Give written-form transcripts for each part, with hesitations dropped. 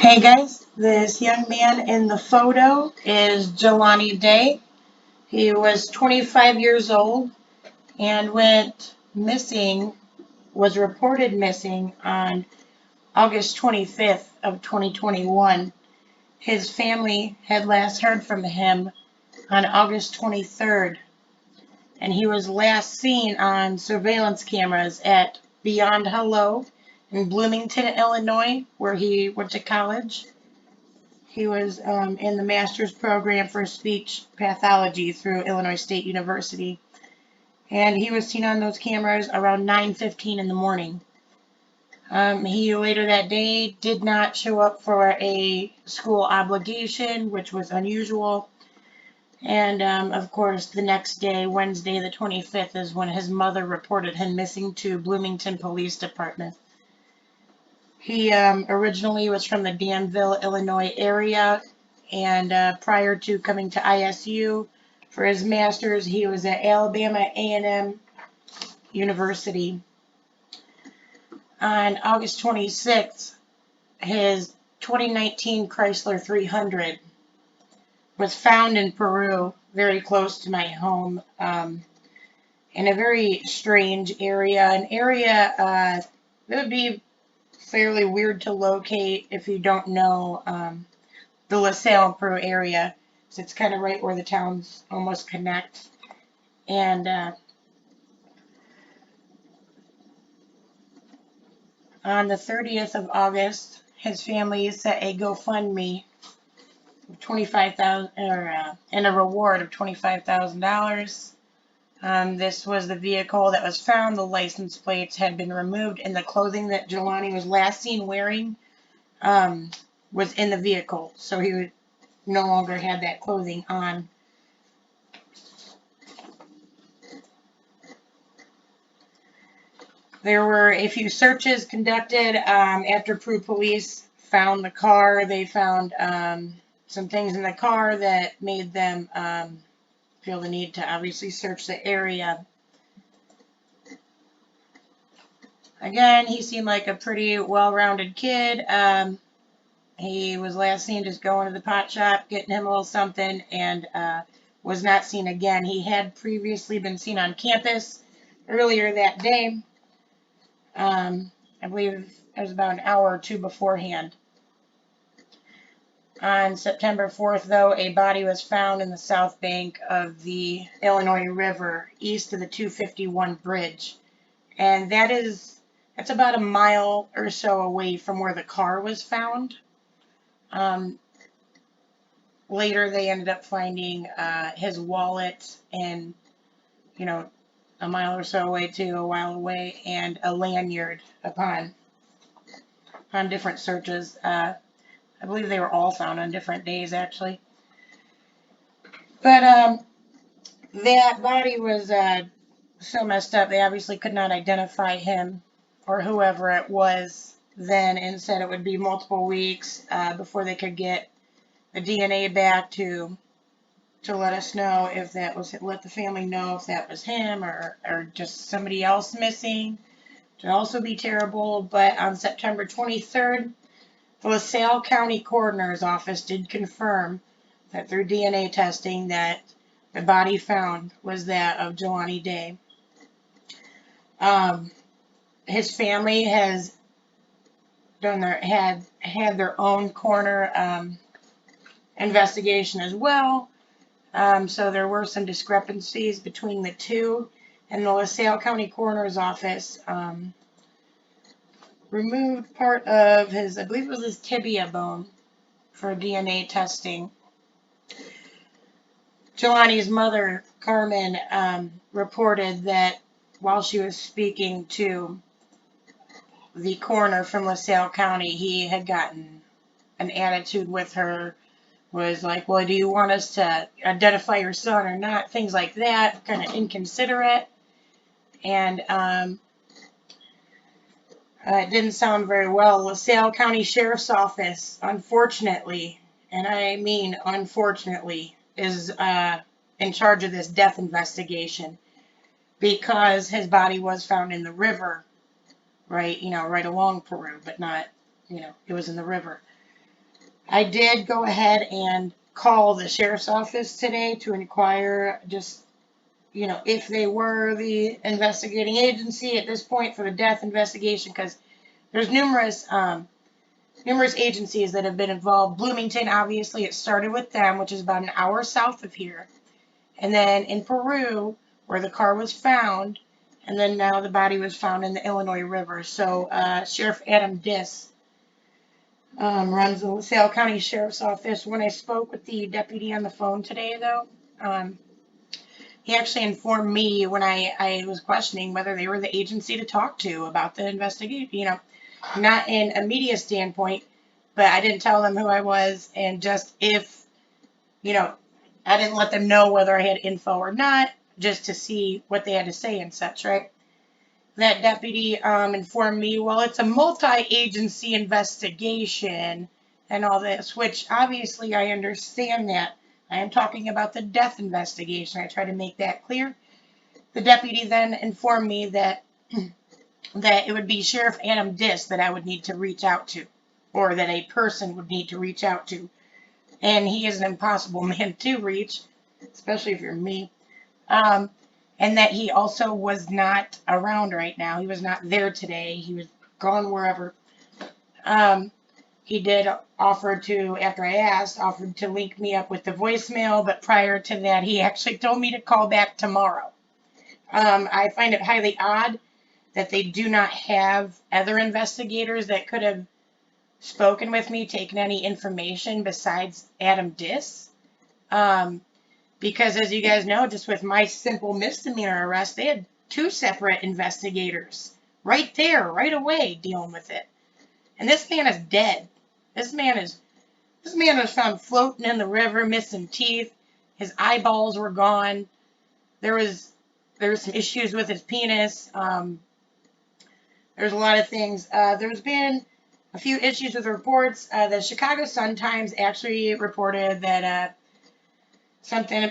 Hey guys, this young man in the photo is Jelani Day. He was 25 years old and went missing, was reported missing on August 25th of 2021. His family had last heard from him on August 23rd, and he was last seen on surveillance cameras at Beyond Hello in Bloomington, Illinois, where he went to college. He was in the master's program for speech pathology through Illinois State University. And he was seen on those cameras around 9:15 in the morning. He later that day did not show up for a school obligation, which was unusual. And of course, the next day, Wednesday the 25th, is when his mother reported him missing to Bloomington Police Department. He originally was from the Danville, Illinois area, and prior to coming to ISU for his master's, he was at Alabama A&M University. On August 26th, his 2019 Chrysler 300 was found in Peru, very close to my home, in a very strange area, an area that would be fairly weird to locate if you don't know the LaSalle Peru area. So it's kind of right where the towns almost connect. And on the 30th of August, his family set a GoFundMe of $25,000 and a reward of $25,000. This was the vehicle that was found. The license plates had been removed, and the clothing that Jelani was last seen wearing was in the vehicle, so he no longer had that clothing on. There were a few searches conducted after Peru police found the car. They found some things in the car that made them feel the need to obviously search the area. Again, he seemed like a pretty well-rounded kid. He was last seen just going to the pot shop, getting him a little something, and was not seen again. He had previously been seen on campus earlier that day. I believe it was about an hour or two beforehand. On September 4th, though, a body was found in the south bank of the Illinois River, east of the 251 bridge. And that's about a mile or so away from where the car was found. Later, they ended up finding his wallet and, a mile or so away too, a while away, and a lanyard upon different searches. I believe they were all found on different days, actually. But that body was so messed up, they obviously could not identify him or whoever it was then, and said it would be multiple weeks before they could get the DNA back to let us know if that was, let the family know if that was him or just somebody else missing. It would also be terrible. But on September 23rd, the LaSalle County coroner's office did confirm that through DNA testing that the body found was that of Jelani Day. His family has had their own coroner investigation as well. So there were some discrepancies between the two, and the LaSalle County Coroner's Office removed part of his, I believe it was his tibia bone, for DNA testing. Jelani's mother, Carmen, reported that while she was speaking to the coroner from LaSalle County, he had gotten an attitude with her, was like, well, do you want us to identify your son or not? Things like that, kind of inconsiderate. And it didn't sound very well. LaSalle County Sheriff's Office, unfortunately, and I mean unfortunately, is in charge of this death investigation because his body was found in the river, right along Peru, but not, it was in the river. I did go ahead and call the sheriff's office today to inquire just, if they were the investigating agency at this point for the death investigation, because there's numerous agencies that have been involved. Bloomington, obviously, it started with them, which is about an hour south of here. And then in Peru, where the car was found, and then now the body was found in the Illinois River. So Sheriff Adam Diss runs the LaSalle County Sheriff's Office. When I spoke with the deputy on the phone today, though, he actually informed me when I was questioning whether they were the agency to talk to about the investigation, not in a media standpoint, but I didn't tell them who I was, and just if, I didn't let them know whether I had info or not, just to see what they had to say and such, right? That deputy informed me, well, it's a multi-agency investigation and all this, which obviously I understand that. I am talking about the death investigation. I try to make that clear. The deputy then informed me that that it would be Sheriff Adam Diss that I would need to reach out to, or that a person would need to reach out to. And he is an impossible man to reach, especially if you're me. And that he also was not around right now. He was not there today. He was gone wherever. He did offer to, after I asked, offered to link me up with the voicemail, but prior to that, he actually told me to call back tomorrow. I find it highly odd that they do not have other investigators that could have spoken with me, taken any information besides Adam Diss. Because as you guys know, just with my simple misdemeanor arrest, they had 2 separate investigators right there, right away, dealing with it. And this man is dead. This man was found floating in the river, missing teeth. His eyeballs were gone. There was some issues with his penis. There's a lot of things. There's been a few issues with reports. The Chicago Sun-Times actually reported that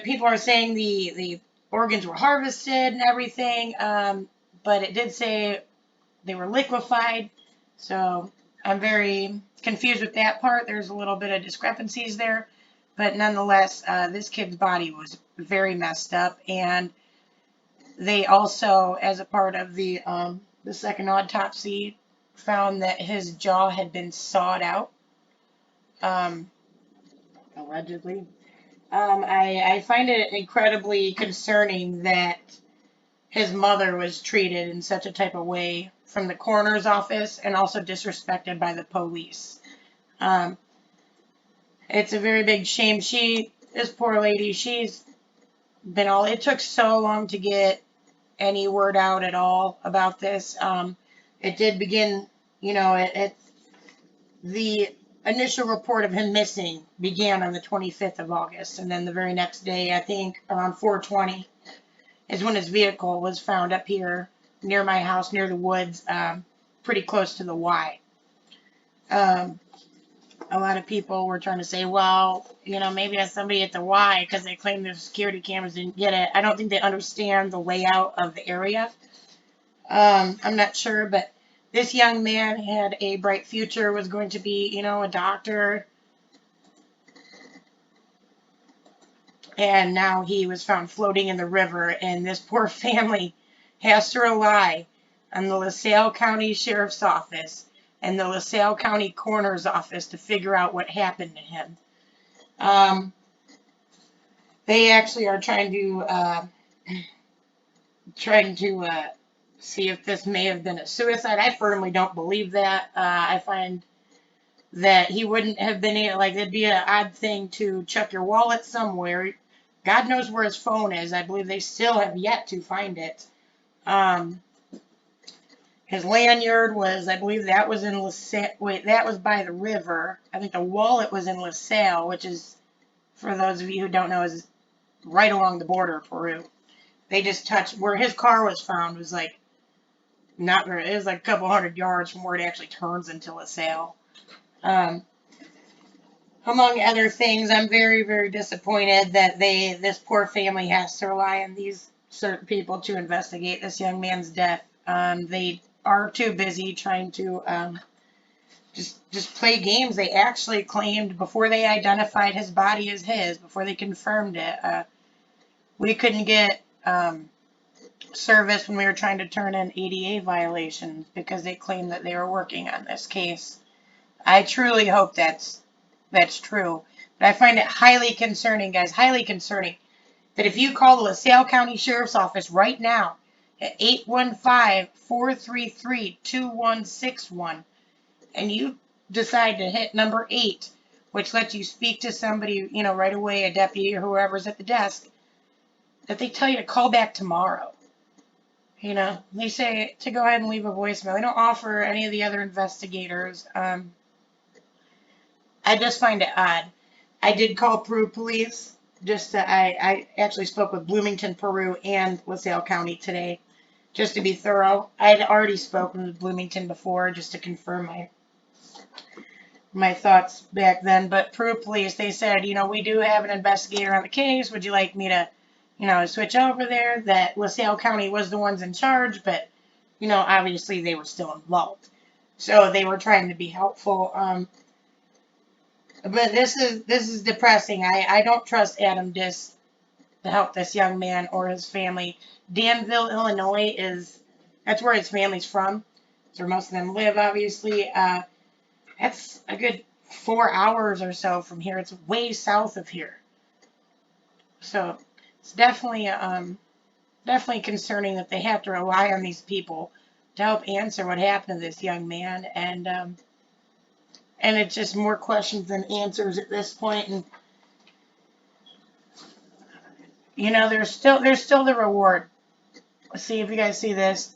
people are saying the organs were harvested and everything, but it did say they were liquefied. So I'm very confused with that part. There's a little bit of discrepancies there, but nonetheless, this kid's body was very messed up, and they also, as a part of the second autopsy, found that his jaw had been sawed out, allegedly. I find it incredibly concerning that his mother was treated in such a type of way from the coroner's office and also disrespected by the police. It's a very big shame. This poor lady, she's been it took so long to get any word out at all about this. It did begin, the initial report of him missing began on the 25th of August, and then the very next day, I think around 4:20, is when his vehicle was found up here near my house, near the woods, pretty close to the Y. A lot of people were trying to say, well, maybe that's somebody at the Y because they claim the security cameras didn't get it. I don't think they understand the layout of the area. I'm not sure, but this young man had a bright future, was going to be, a doctor. And now he was found floating in the river, and this poor family has to rely on the LaSalle County Sheriff's Office and the LaSalle County Coroner's Office to figure out what happened to him. They actually are trying to see if this may have been a suicide. I firmly don't believe that. I find that he wouldn't have been able, it'd be an odd thing to chuck your wallet somewhere. God knows where his phone is. I believe they still have yet to find it. His lanyard was, I believe that was in LaSalle. Wait, that was by the river. I think the wallet was in LaSalle, which is, for those of you who don't know, is right along the border of Peru. They just touched where his car was found. Was not very. It was a couple hundred yards from where it actually turns into LaSalle. Among other things, I'm very, very disappointed that this poor family has to rely on these certain people to investigate this young man's death. They are too busy trying to just play games. They actually claimed before they identified his body as his, before they confirmed it, we couldn't get service when we were trying to turn in ADA violations because they claimed that they were working on this case. I truly hope that's true. But I find it highly concerning, guys, highly concerning, that if you call the LaSalle County Sheriff's Office right now at 815-433-2161 and you decide to hit number 8, which lets you speak to somebody, right away, a deputy or whoever's at the desk, that they tell you to call back tomorrow. They say to go ahead and leave a voicemail. They don't offer any of the other investigators. I just find it odd. I did call Peru Police. I actually spoke with Bloomington, Peru, and LaSalle County today, just to be thorough. I had already spoken with Bloomington before, just to confirm my thoughts back then. But Peru Police, they said, we do have an investigator on the case. Would you like me to, switch over there? That LaSalle County was the ones in charge, but, obviously they were still involved. So they were trying to be helpful. But this is depressing. I don't trust Adam Dis to help this young man or his family. Danville, Illinois that's where his family's from. That's where most of them live, obviously. That's a good 4 hours or so from here. It's way south of here. So it's definitely concerning that they have to rely on these people to help answer what happened to this young man. And it's just more questions than answers at this point. And there's still the reward. Let's see if you guys see this.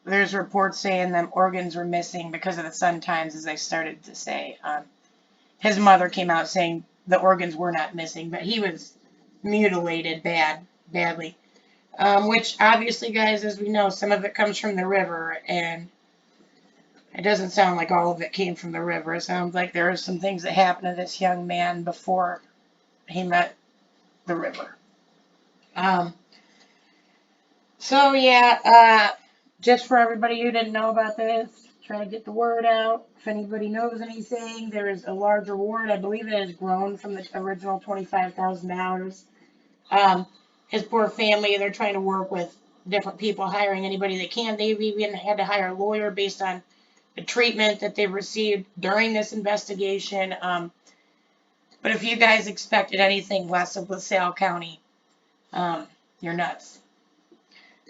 There's reports saying them organs were missing because of the Sun-Times, as I started to say. His mother came out saying the organs were not missing, but he was mutilated badly. Which obviously, guys, as we know, some of it comes from the river, and it doesn't sound like all of it came from the river. It sounds like there are some things that happened to this young man before he met the river. So yeah, just for everybody who didn't know about this, try to get the word out. If anybody knows anything, there is a large reward. I believe it has grown from the original $25,000. His poor family, they're trying to work with different people, hiring anybody they can. They've even had to hire a lawyer based on the treatment that they've received during this investigation. But if you guys expected anything less of LaSalle County, you're nuts.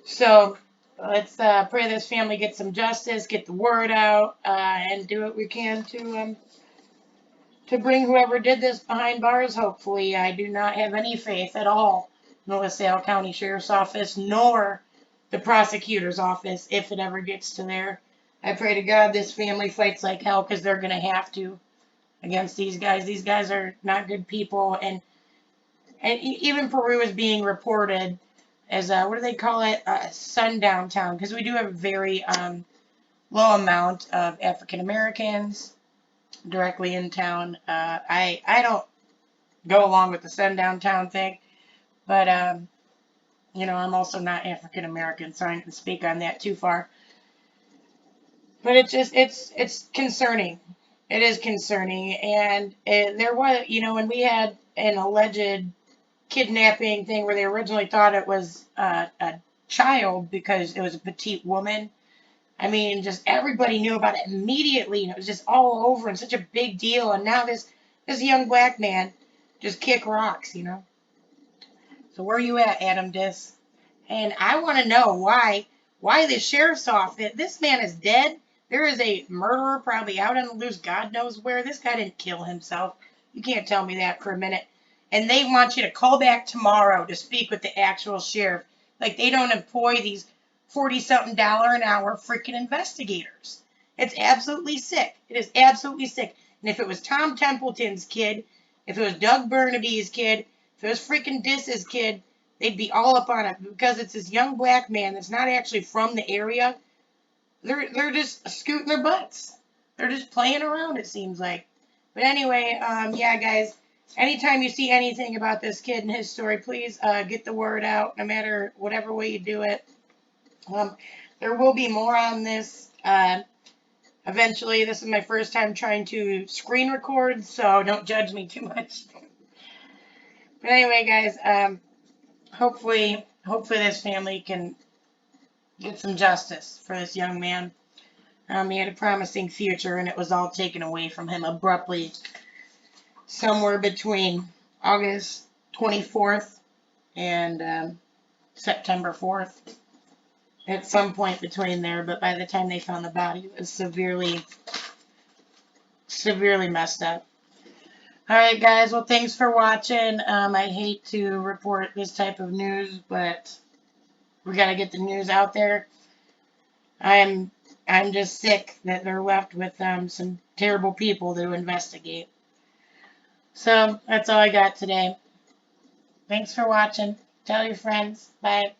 So let's pray this family gets some justice, get the word out, and do what we can to bring whoever did this behind bars, hopefully. I do not have any faith at all in the LaSalle County Sheriff's Office, nor the prosecutor's office, if it ever gets to there. I pray to God this family fights like hell, because they're going to have to against these guys. These guys are not good people, and even Peru is being reported as, what do they call it, sundown town, because we do have a very low amount of African Americans directly in town. I don't go along with the sundown town thing, but I'm also not African American, so I can speak on that too far. But it's concerning. It is concerning, and there was, when we had an alleged kidnapping thing where they originally thought it was a child because it was a petite woman. I mean, just everybody knew about it immediately, and it was just all over and such a big deal. And now this young black man just kick rocks, So where are you at, Adam Dis? And I want to know why the sheriff's office, this man is dead. There is a murderer probably out on the loose, God knows where. This guy didn't kill himself. You can't tell me that for a minute. And they want you to call back tomorrow to speak with the actual sheriff. Like they don't employ these $40-something an hour freaking investigators. It's absolutely sick. It is absolutely sick. And if it was Tom Templeton's kid, if it was Doug Burnaby's kid, if it was freaking Dis's kid, they'd be all up on it. Because it's this young black man that's not actually from the area. They're just scooting their butts. They're just playing around, it seems like. But anyway, yeah, guys. Anytime you see anything about this kid and his story, please get the word out, no matter whatever way you do it. There will be more on this. Eventually, this is my first time trying to screen record, so don't judge me too much. But anyway, guys, hopefully this family can get some justice for this young man. He had a promising future, and it was all taken away from him abruptly somewhere between August 24th and September 4th. At some point between there, but by the time they found the body, it was severely messed up. All right, guys. Well, thanks for watching. I hate to report this type of news, but we got to get the news out there. I'm just sick that they're left with some terrible people to investigate. So that's all I got today. Thanks for watching. Tell your friends. Bye.